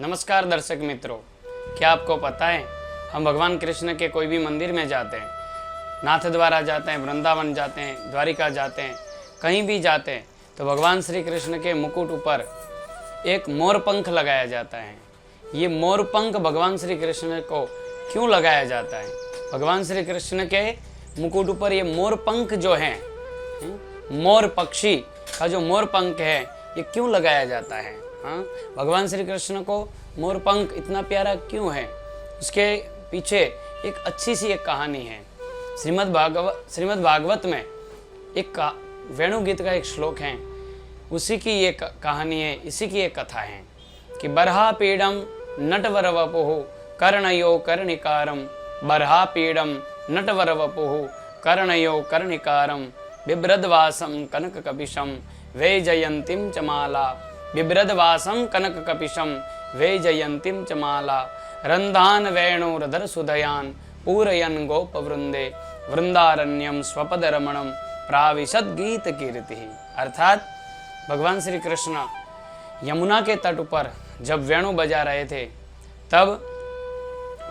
नमस्कार दर्शक मित्रों, क्या आपको पता है हम भगवान कृष्ण के कोई भी मंदिर में जाते हैं, नाथ द्वारा जाते हैं, वृंदावन जाते हैं, द्वारिका जाते हैं, कहीं भी जाते हैं तो भगवान श्री कृष्ण के मुकुट ऊपर एक मोर पंख लगाया जाता है। ये मोर पंख भगवान श्री कृष्ण को क्यों लगाया जाता है? भगवान श्री कृष्ण के मुकुट ऊपर ये मोर पंख जो है, मोर पक्षी का जो मोर पंख है, ये क्यों लगाया जाता है? हाँ, भगवान श्री कृष्ण को मोर पंख इतना प्यारा क्यों है? इसके पीछे एक अच्छी सी एक कहानी है। श्रीमद् भागवत में एक वेणु गीत का एक श्लोक है, उसी की ये कहानी है, इसी की एक कथा है कि बरहा पीड़म नटवर वपुः कर्णयो कर्णिकारम, बरहा पीड़म नटवर वपुः कर्णयो कर्णिकारम, बिभ्रद्वासम कनक कपिशम वे जयंतीम चमाला, बिभ्रद्वासम कनक कपिशम वे जयंतीम चमाला, रंधान वेणुरधर सुधयान पूरयन गोप वृंदे, वृंदारण्यम स्वपद रमणम प्राविशद गीत कीर्ति। अर्थात भगवान श्री कृष्ण यमुना के तट पर जब वेणु बजा रहे थे, तब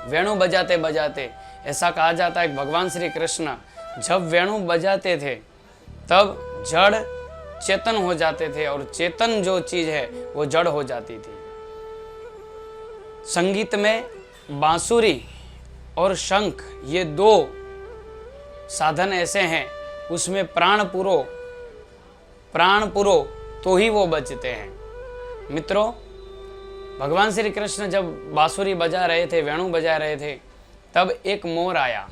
वेणु बजाते बजाते ऐसा कहा जाता है कि भगवान श्री कृष्ण जब वेणु बजाते थे तब जड़ चेतन हो जाते थे और चेतन जो चीज है वो जड़ हो जाती थी। संगीत में बांसुरी और शंख ये दो साधन ऐसे हैं, उसमें प्राण पुरो तो ही वो बजते हैं। मित्रों, भगवान श्री कृष्ण जब बांसुरी बजा रहे थे, वेणु बजा रहे थे, तब एक मोर आया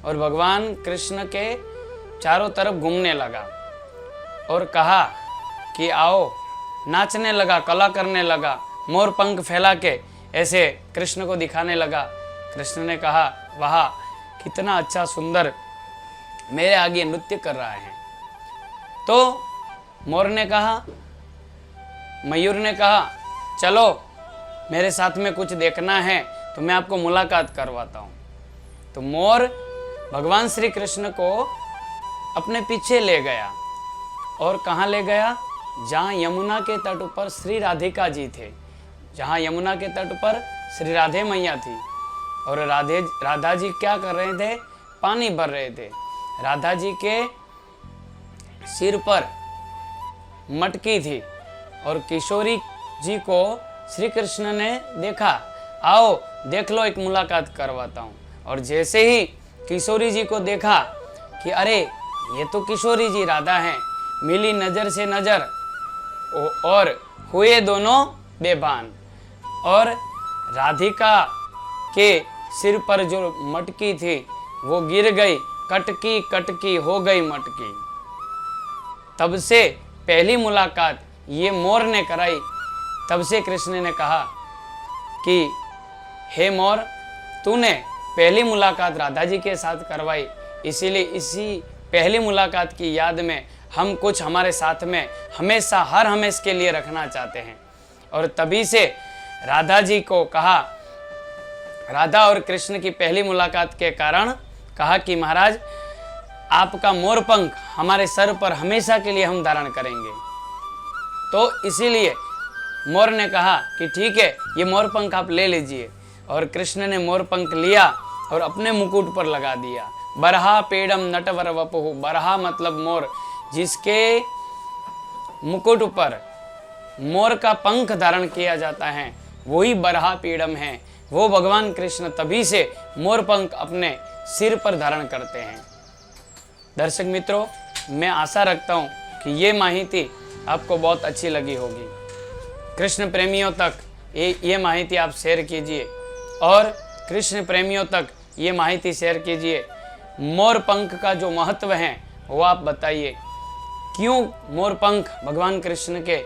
और भगवान कृष्ण के चारों तरफ घूमने लगा और कहा कि आओ, नाचने लगा, कला करने लगा, मोर पंख फैला के ऐसे कृष्ण को दिखाने लगा। कृष्ण ने कहा, वाह, कितना अच्छा सुंदर मेरे आगे नृत्य कर रहा है। तो मोर ने कहा, मयूर ने कहा, चलो मेरे साथ में कुछ देखना है तो मैं आपको मुलाकात करवाता हूँ। तो मोर भगवान श्री कृष्ण को अपने पीछे ले गया और कहाँ ले गया? जहाँ यमुना के तट पर श्री राधिका जी थे, जहाँ यमुना के तट पर श्री राधे मैया थी और राधा जी क्या कर रहे थे? पानी भर रहे थे। राधा जी के सिर पर मटकी थी और किशोरी जी को श्री कृष्ण ने देखा, आओ देख लो, एक मुलाकात करवाता हूँ। और जैसे ही किशोरी जी को देखा कि अरे ये तो किशोरी जी राधा हैं, मिली नजर से नजर और हुए दोनों बेभान। और राधिका के सिर पर जो मटकी थी वो गिर गई, कटकी कटकी हो गई मटकी। तब से पहली मुलाकात ये मोर ने कराई। तब से कृष्ण ने कहा कि हे मोर, तूने पहली मुलाकात राधा जी के साथ करवाई, इसीलिए इसी पहली मुलाकात की याद में हम कुछ हमारे साथ में हमेशा हर हमेशा के लिए रखना चाहते हैं। और तभी से राधा जी को कहा, राधा और कृष्ण की पहली मुलाकात के कारण कहा कि महाराज, आपका मोर पंख हमारे सर पर हमेशा के लिए हम धारण करेंगे। तो इसीलिए मोर ने कहा कि ठीक है, ये मोर पंख आप ले लीजिए। और कृष्ण ने मोर पंख लिया और अपने मुकुट पर लगा दिया। बरहा पेड़म नटवर वपुः, बरहा मतलब मोर, जिसके मुकुट पर मोर का पंख धारण किया जाता है, वही बरहा पीड़म है। वो भगवान कृष्ण तभी से मोर पंख अपने सिर पर धारण करते हैं। दर्शक मित्रों, मैं आशा रखता हूँ कि ये माहिती आपको बहुत अच्छी लगी होगी। कृष्ण प्रेमियों तक ये माहिती आप शेयर कीजिए और कृष्ण प्रेमियों तक ये माहिती शेयर कीजिए। मोर पंख का जो महत्व है वो आप बताइए, क्यों मोर पंख भगवान कृष्ण के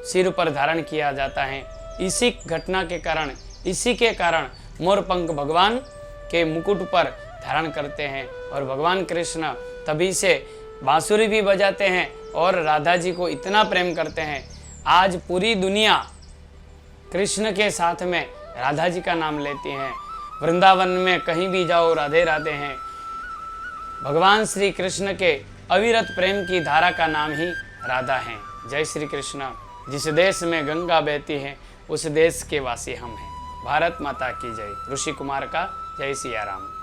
सिर पर धारण किया जाता है? इसी घटना के कारण, इसी के कारण मोर पंख भगवान के मुकुट पर धारण करते हैं। और भगवान कृष्ण तभी से बांसुरी भी बजाते हैं और राधा जी को इतना प्रेम करते हैं। आज पूरी दुनिया कृष्ण के साथ में राधा जी का नाम लेती है। वृंदावन में कहीं भी जाओ, राधे राधे हैं। भगवान श्री कृष्ण के अविरत प्रेम की धारा का नाम ही राधा है। जय श्री कृष्ण। जिस देश में गंगा बहती है उस देश के वासी हम हैं। भारत माता की जय। ऋषि कुमार का जय सिया राम।